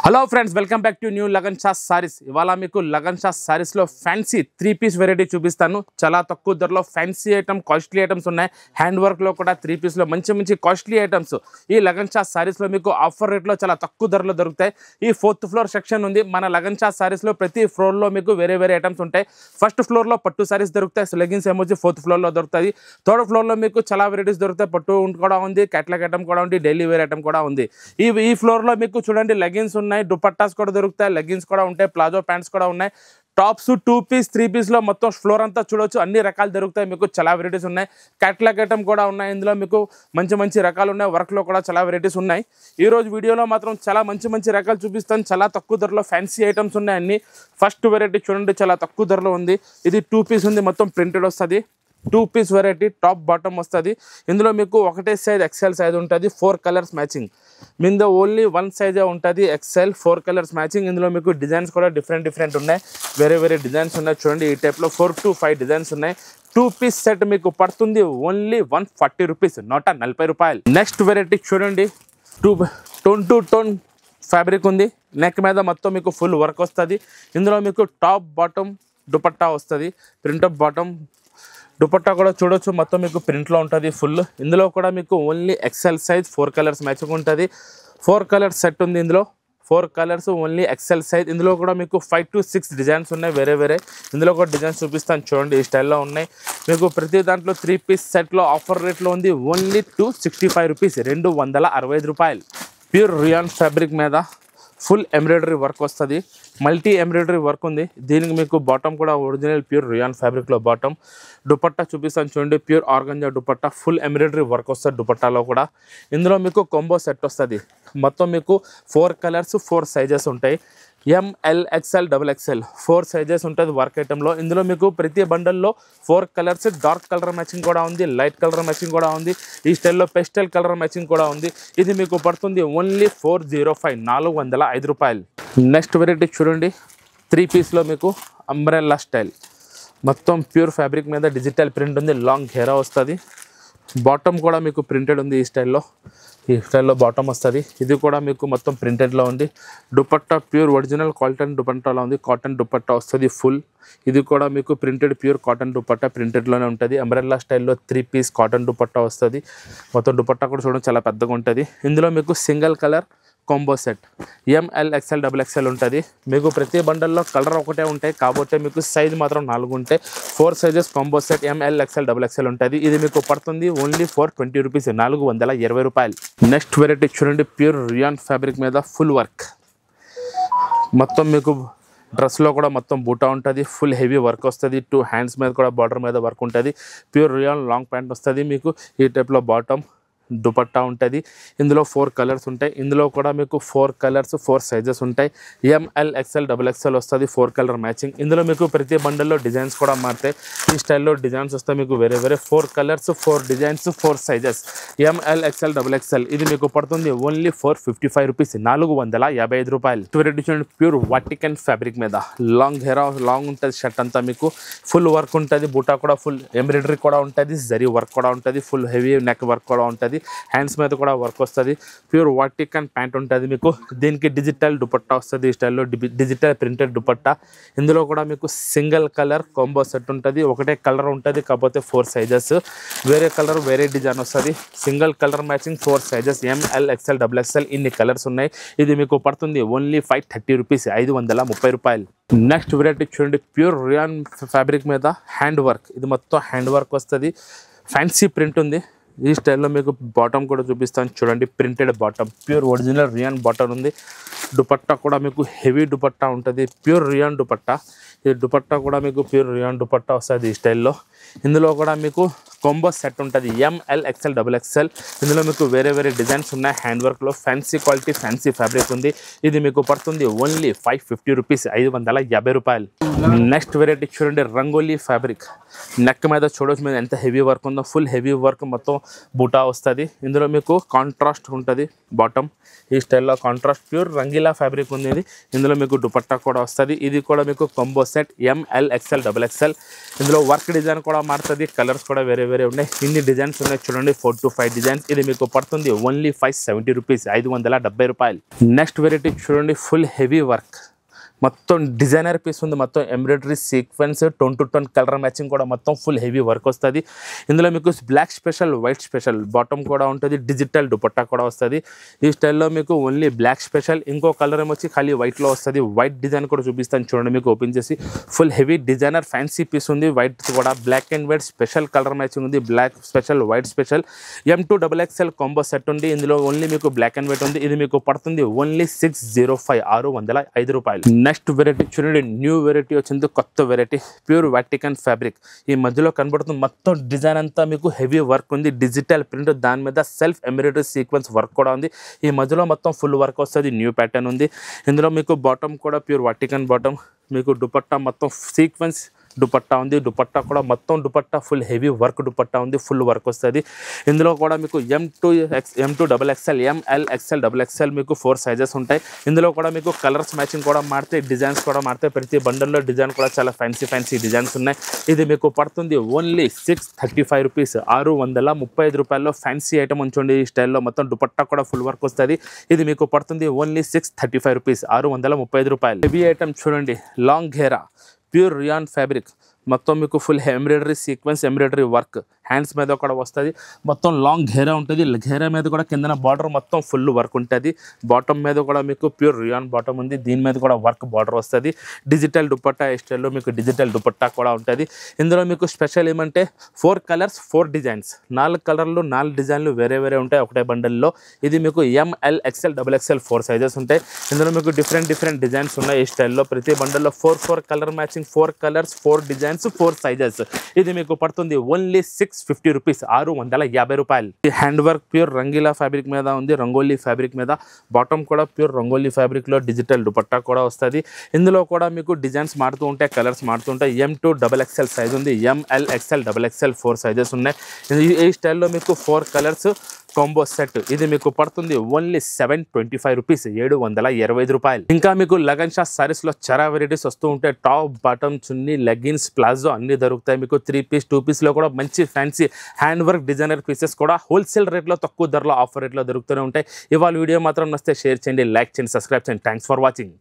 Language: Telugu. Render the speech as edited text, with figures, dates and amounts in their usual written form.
Hello friends, welcome back to new Lagan Shah saris. ఇవాళ మీకు లగన్ షా సారీస్లో ఫ్యాన్సీ 3 పీస్ వెరైటీ చూపిస్తాను. చాలా తక్కువ ధరలో ఫ్యాన్సీ ఐటమ్, కాస్ట్లీ ఐటమ్స్ ఉన్నాయి. హ్యాండ్ వర్క్లో కూడా 3 పీస్లో మంచి కాస్ట్లీ ఐటమ్స్ ఈ లగన్ షా సారీస్లో మీకు ఆఫర్ రేట్లో చాలా తక్కువ ధరలో దొరుకుతాయి. ఈ 4th ఫ్లోర్ సెక్షన్ ఉంది మన లగన్ షా సారీస్లో. ప్రతి ఫ్లోర్లో మీకు వేరే ఐటమ్స్ ఉంటాయి. ఫస్ట్ ఫ్లోర్లో పట్టు సారీస్ దొరుకుతాయి. లెగిన్స్ ఏమొచ్చి 4th ఫ్లోర్లో దొరుకుతాయి. 3rd ఫ్లోర్లో మీకు చాలా వెరైటీస్ దొరుకుతాయి. పట్టు కూడా ఉంది, క్యాట్లాగ్ ఐటమ్ కూడా ఉంది, డైలీ వేర్ ఐటమ్ కూడా ఉంది. ఈ ఫ్లోర్లో మీకు చూడండి లెగిన్స్ ఉన్నాయి, దుపట్టాస్ కూడా దొరుకుతాయి, లెగిన్స్ కూడా ఉంటాయి, ప్లాజో ప్యాంట్స్ కూడా ఉన్నాయి. టాప్స్ 2 పీస్ 3 పీస్లో మొత్తం ఫ్లోర్ అంతా చూడొచ్చు. అన్ని రకాలు దొరుకుతాయి. మీకు చాలా వెరైటీస్ ఉన్నాయి. క్యాట్లాగ్ ఐటమ్ కూడా ఉన్నాయి. ఇందులో మీకు మంచి రకాలు ఉన్నాయి. వర్క్లో కూడా చాలా వెరైటీస్ ఉన్నాయి. ఈ రోజు వీడియోలో మాత్రం చాలా మంచి రకాలు చూపిస్తాను. చాలా తక్కువ ధరలో ఫ్యాన్సీ ఐటమ్స్ ఉన్నాయి అన్ని. ఫస్ట్ వెరైటీ చూడండి, చాలా తక్కువ ధరలో ఉంది. ఇది 2 పీస్ ఉంది, మొత్తం ప్రింటెడ్ వస్తుంది. 2 పీస్ వెరైటీ, టాప్ బాటమ్ వస్తుంది. ఇందులో మీకు ఒకటే సైజ్ ఎక్సెల్ సైజ్ ఉంటుంది. 4 కలర్స్ మ్యాచింగ్. మీద ఓన్లీ 1 సైజే ఉంటుంది, ఎక్సెల్. 4 colours matching. ఇందులో మీకు డిజైన్స్ కూడా డిఫరెంట్ ఉన్నాయి. వేరే డిజైన్స్ ఉన్నాయి. చూడండి ఈ టైప్లో 4 to 5 డిజైన్స్ ఉన్నాయి. 2 పీస్ సెట్ మీకు పడుతుంది ఓన్లీ 140 రూపీస్, 140 రూపాయలు. నెక్స్ట్ వెరైటీ చూడండి, టోన్ టు టోన్ ఫ్యాబ్రిక్ ఉంది. నెక్ మీద మొత్తం మీకు ఫుల్ వర్క్ వస్తుంది. ఇందులో మీకు టాప్ బాటమ్ దుపట్టా వస్తుంది. ప్రింటప్ బాటమ్ దుపట్టా కూడా చూడొచ్చు, మొత్తం మీకు ప్రింట్లో ఉంటుంది ఫుల్. ఇందులో కూడా మీకు only XL size 4 colours matching ఉంటుంది. 4 కలర్స్ సెట్ ఉంది. ఇందులో 4 కలర్స్ ఓన్లీ ఎక్సెల్ సైజ్. ఇందులో కూడా మీకు 5 to 6 డిజైన్స్ ఉన్నాయి వేరే. ఇందులో కూడా డిజైన్స్ చూపిస్తాను చూడండి, ఈ స్టైల్లో ఉన్నాయి. మీకు ప్రతి దాంట్లో 3 పీస్ సెట్లో ఆఫర్ రేట్లో ఉంది ఓన్లీ 265 రూపీస్, 265 రూపాయలు. ప్యూర్ రియాన్ ఫ్యాబ్రిక్ మీద ఫుల్ ఎంబ్రాయిడరీ వర్క్ వస్తుంది. మల్టీ ఎంబ్రాయిడరీ వర్క్ ఉంది. దీనికి మీకు బాటమ్ కూడా ఒరిజినల్ ప్యూర్ రియాన్ ఫ్యాబ్రిక్లో బాటమ్. దుపట్టా చూపిస్తాను చూడండి, pure organza dupatta, full embroidery work వస్తుంది దుపట్టాలో కూడా. ఇందులో మీకు కాంబో సెట్ వస్తుంది. మొత్తం మీకు 4 కలర్స్ 4 సైజెస్ ఉంటాయి. ML XL XXL 4 సైజెస్ ఉంటుంది వర్క్ ఐటెంలో. ఇందులో మీకు ప్రతి బండల్లో 4 కలర్స్, డార్క్ కలర్ మ్యాచింగ్ కూడా ఉంది, లైట్ కలర్ మ్యాచింగ్ కూడా ఉంది, ఈ స్టైల్లో పెస్టల్ కలర్ మ్యాచింగ్ కూడా ఉంది. ఇది మీకు పడుతుంది ఓన్లీ 405, 405 రూపాయలు. నెక్స్ట్ వెరైటీ చూడండి, 3 పీస్లో మీకు అంబ్రెల్లా స్టైల్. మొత్తం ప్యూర్ ఫ్యాబ్రిక్ మీద డిజిటల్ ప్రింట్ ఉంది, లాంగ్ ఘేరా వస్తుంది. బాటమ్ కూడా మీకు ప్రింటెడ్ ఉంది. ఈ స్టైల్లో బాటమ్ వస్తుంది. ఇది కూడా మీకు మొత్తం ప్రింటెడ్లో ఉంది. దుపట్టా ప్యూర్ ఒరిజినల్ కాటన్ దుపట్టాలో ఉంది. కాటన్ దుపట్టా వస్తుంది ఫుల్. ఇది కూడా మీకు ప్రింటెడ్ ప్యూర్ కాటన్ దుపట్టా ప్రింటెడ్లోనే ఉంటుంది. అంబ్రెల్లా స్టైల్లో 3 పీస్ కాటన్ దుపట్టా వస్తుంది. మొత్తం దుపట్టా కూడా చూడడం చాలా పెద్దగా ఉంటుంది. ఇందులో మీకు single colour combo set ML XL XXL ఉంటుంది. మీకు ప్రతి బండల్లో కలర్ ఒకటే ఉంటాయి, కాబట్టి మీకు సైజ్ మాత్రం 4 ఉంటాయి. 4 sizes combo set ML XL XXL ఉంటుంది. ఇది మీకు పడుతుంది ఓన్లీ 420 రూపీస్, 420 రూపాయలు. నెక్స్ట్ వెరైటీ చూడండి, ప్యూర్ రియాన్ ఫ్యాబ్రిక్ మీద ఫుల్ వర్క్. మొత్తం మీకు డ్రెస్లో కూడా మొత్తం బూటా ఉంటుంది. ఫుల్ హెవీ వర్క్ వస్తుంది. 2 హ్యాండ్స్ మీద కూడా బార్డర్ మీద వర్క్ ఉంటుంది. ప్యూర్ రియాన్ లాంగ్ ప్యాంట్ వస్తుంది. మీకు ఈ టైప్లో బాటమ్ దుపట్టా ఉంటుంది. ఇందులో 4 కలర్స్ ఉంటాయి. ఇందులో కూడా మీకు 4 కలర్స్ 4 సైజెస్ ఉంటాయి. ML XL XXL వస్తుంది, 4 కలర్ మ్యాచింగ్. ఇందులో మీకు ప్రతి బండల్లో డిజైన్స్ కూడా మారుతాయి. ఈ స్టైల్లో డిజైన్స్ వస్తాయి మీకు వేరే 4 colours 4 designs 4 sizes. ML XL XXL ఇది మీకు పడుతుంది ఓన్లీ 455 రూపీస్, 455 రూపాయలు. వెరైటీ చూడండి, ప్యూర్ వాటికన్ ఫ్యాబ్రిక్ మీద లాంగ్ హెయిర్ లాంగ్ ఉంటుంది. షర్ట్ అంతా మీకు ఫుల్ వర్క్ ఉంటుంది. బూటా కూడా ఫుల్ ఎంబ్రాయిడరీ కూడా ఉంటుంది. జరీ వర్క్ కూడా ఉంటుంది. ఫుల్ హెవీ నెక్ వర్క్ కూడా ఉంటుంది. హ్యాండ్స్ మీద కూడా వర్క్ వస్తుంది. ప్యూర్ వాటికన్ ప్యాంట్ ఉంటుంది మీకు. దీనికి డిజిటల్ దుపట్టా వస్తుంది. ఈ స్టైల్లో డిజిటల్ ప్రింటెడ్ దుపట్టా. ఇందులో కూడా మీకు సింగిల్ కలర్ కాంబో సెట్ ఉంటుంది. ఒకటే కలర్ ఉంటుంది, కాకపోతే 4 సైజెస్. వేరే కలర్ వేరే డిజైన్ వస్తుంది. Single colour matching 4 sizes. ML XL XXL ఇన్ని కలర్స్ ఉన్నాయి. ఇది మీకు పడుతుంది ఓన్లీ 530 రూపీస్, 530 రూపాయలు. నెక్స్ట్ వెరైటీ చూడండి, ప్యూర్ రియాన్ ఫ్యాబ్రిక్ మీద హ్యాండ్ వర్క్. ఇది మొత్తం హ్యాండ్ వర్క్ వస్తుంది. ఫ్యాన్సీ ప్రింట్ ఉంది. ఈ స్టైల్లో మీకు బాటమ్ కూడా చూపిస్తాను చూడండి, printed bottom, pure original rayon bottom ఉంది. దుపట్టా కూడా మీకు హెవీ దుపట్టా ఉంటుంది. Pure rayon dupatta. ఈ దుపట్టా కూడా మీకు ప్యూర్ రియాన్ దుపట్టా వస్తుంది ఈ స్టైల్లో. ఇందులో కూడా మీకు కాంబో సెట్ ఉంటుంది. ML XL XXL. ఇందులో మీకు వేరే డిజైన్స్ ఉన్నాయి. హ్యాండ్ వర్క్లో ఫ్యాన్సీ క్వాలిటీ ఫ్యాన్సీ ఫ్యాబ్రిక్ ఉంది. ఇది మీకు పడుతుంది ఓన్లీ 550 రూపీస్, 550 రూపాయలు. నెక్స్ట్ వెరైటీ చూడండి, రంగోలీ ఫ్యాబ్రిక్. నెక్ మీద చూడొచ్చు మీద ఎంత హెవీ వర్క్ ఉందో. ఫుల్ హెవీ వర్క్, మొత్తం బూటా వస్తుంది. ఇందులో మీకు కాంట్రాస్ట్ ఉంటుంది బాటమ్. ఈ స్టైల్లో contrast pure Rangeela Rangeela fabric ఉంది ఇది. ఇందులో మీకు దుపట్టా కూడా వస్తుంది. ఇది కూడా మీకు combo set ML XL XXL. ఇందులో వర్క్ డిజైన్ కూడా మారుతుంది. కలర్స్ కూడా వేరే వేరే ఉన్నాయి. ఇన్ని డిజైన్స్ ఉన్నాయి చూడండి, 4 to 5 డిజైన్స్. ఇది మీకు పడుతుంది ఓన్లీ 570 రూపీస్, 570 రూపాయలు. నెక్స్ట్ వెరైటీ చూడండి, ఫుల్ హెవీ వర్క్, మొత్తం డిజైనర్ పీస్ ఉంది. మొత్తం embroidery sequence, tone to tone colour matching కూడా మొత్తం ఫుల్ హెవీ వర్క్ వస్తుంది. ఇందులో మీకు black special, white special, bottom కూడా ఉంటుంది. డిజిటల్ దుపట్టా కూడా వస్తుంది. ఈ స్టైల్లో మీకు ఓన్లీ బ్లాక్ స్పెషల్, ఇంకో కలర్ ఏమొచ్చి ఖాళీ వైట్లో వస్తుంది. వైట్ డిజైన్ కూడా చూపిస్తాను చూడండి, మీకు ఓపెన్ చేసి. Full heavy designer fancy piece ఉంది. వైట్ కూడా black and white special colour matching ఉంది. Black special, white special, M2XXL combo set ఉంది. ఇందులో ఓన్లీ మీకు బ్లాక్ అండ్ వైట్ ఉంది. ఇది మీకు పడుతుంది ఓన్లీ 605, 605 రూపాయలు. నెక్స్ట్ వెరైటీ చూడండి, న్యూ వెరైటీ వచ్చింది, కొత్త వెరైటీ, ప్యూర్ వాటికన్ ఫ్యాబ్రిక్. ఈ మధ్యలో కనబడుతుంది మొత్తం డిజైన్ అంతా మీకు హెవీ వర్క్ ఉంది. డిజిటల్ ప్రింట్, దాని మీద సెల్ఫ్ ఎంబ్రాయిడరీ సీక్వెన్స్ వర్క్ కూడా ఉంది. ఈ మధ్యలో మొత్తం ఫుల్ వర్క్ వస్తుంది. న్యూ ప్యాటర్న్ ఉంది. ఇందులో మీకు బాటమ్ కూడా ప్యూర్ వాటికన్ బాటమ్, మీకు దుపట్టా మొత్తం సీక్వెన్స్ దుపట్టా ఉంది. దుపట్టా కూడా మొత్తం dupatta full heavy work dupatta ఉంది. ఫుల్ వర్క్ వస్తుంది. ఇందులో కూడా మీకు M2XXL, ML XL XXL మీకు 4 సైజెస్ ఉంటాయి. ఇందులో కూడా మీకు కలర్స్ మ్యాచింగ్ కూడా మారుతాయి, డిజైన్స్ కూడా మారుతాయి. ప్రతి బండల్లో డిజైన్ కూడా చాలా ఫ్యాన్సీ డిజైన్స్ ఉన్నాయి. ఇది మీకు పడుతుంది ఓన్లీ 635 రూపీస్, 635 రూపాయల్లో ఫ్యాన్సీ ఐటమ్ ఉంచండి. ఈ స్టైల్లో మొత్తం దుపట్టా కూడా ఫుల్ వర్క్ వస్తుంది. ఇది మీకు పడుతుంది ఓన్లీ 635 రూపీస్, 635 రూపాయలు. హెవీ ఐటమ్ చూడండి, లాంగ్ ఘేరా, ప్యూర్ రియాన్ ఫ్యాబ్రిక్, మొత్తం మీకు full embroidery sequence, embroidery work, hands మీద కూడా వస్తుంది. మొత్తం లాంగ్ ఘేరా ఉంటుంది. ఘేరా మీద కూడా కిందన బార్డర్ మొత్తం ఫుల్ వర్క్ ఉంటుంది. బాటమ్ మీద కూడా మీకు ప్యూర్ రియాన్ బాటమ్ ఉంది. దీని మీద కూడా వర్క్ బార్డర్ వస్తుంది. డిజిటల్ దుపట్టా స్టైల్లో మీకు డిజిటల్ దుపట్టా కూడా ఉంటుంది. ఇందులో మీకు స్పెషల్ ఏమంటే 4 కలర్స్ 4 డిజైన్స్, 4 కలర్లు 4 డిజైన్లు వేరే వేరే ఉంటాయి ఒకటే బండల్లో. ఇది మీకు ML XL XXL 4 సైజెస్ ఉంటాయి. ఇందులో మీకు డిఫరెంట్ డిజైన్స్ ఉన్నాయి. ఈ స్టైల్లో ప్రతి బండల్లో 4 colour matching, 4 colours 4 designs, 4 sizes. ఇది మీకు పడుతుంది ఓన్లీ 650 రూపీస్, 650 రూపాయలు. ఈ hand work pure Rangeela fabric మీద ఉంది, రంగోలీ ఫ్యాబ్రిక్ మీద. బాటమ్ కూడా ప్యూర్ రంగోలీ ఫ్యాబ్రిక్ లో డిజిటల్ దుపట్టా కూడా వస్తుంది. ఇందులో కూడా మీకు డిజైన్స్ మారుతూ ఉంటాయి, కలర్స్ మారుతూ ఉంటాయి. M2XXL సైజ్ ఉంది, ML XL XXL 4 సైజెస్ ఉన్నాయి. ఈ స్టైల్లో మీకు 4 కలర్స్ కాంబో సెట్. ఇది మీకు పడుతుంది ఓన్లీ 725 రూపీస్, 725 రూపాయలు. ఇంకా మీకు లగన్ షా సారీస్ లో చాలా వెరైటీస్ వస్తూ ఉంటాయి. టాప్, బాటమ్, చున్నీ, లెగిన్స్, ప్లాజో అన్ని దొరుకుతాయి. మీకు 3 పీస్ 2 పీస్ లో కూడా మంచి fancy hand work designer pieces కూడా హోల్సేల్ రేట్లో, తక్కువ ధరలో, ఆఫర్ రేట్లో దొరుకుతూనే ఉంటాయి. ఇవాళ వీడియో మాత్రం నచ్చితే షేర్ చేయండి, లైక్ చేయండి, సబ్స్క్రైబ్ చేయండి. Thanks for watching.